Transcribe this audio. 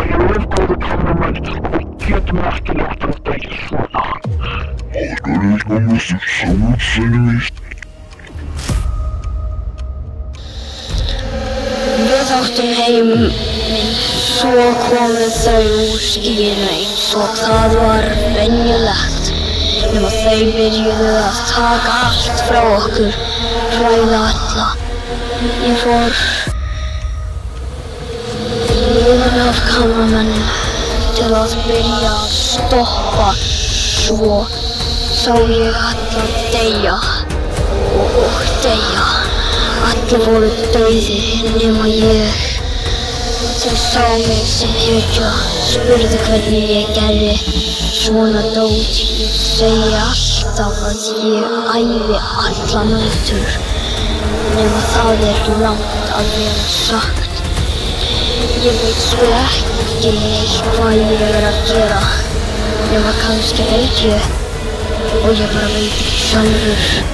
ég vil góðu kameramenn og getum ekki láta þetta ekki svona. Aldrei mamma sem sálsynum víst. Við áttum heim minn, svo komu þau úr skýinu eins og það var venjulegt. Nema þau byrjuðu að taka allt frá okkur, hræða alla. Ég fór utan af kameramennum til að byrja að stoppa, svo sá ég alla deyja og deyja. Allir voru dauðir nema ég. Þau sá mig sem hetju, spurðu hvernig ég gerði svona dót. Ég segi alltaf að ég æfi alla nætur, nema það er langt að vera sagt. Ég veit svo ekki hvað ég er að gera, nema kannski veit ég, og ég bara veit ekki sjálfur.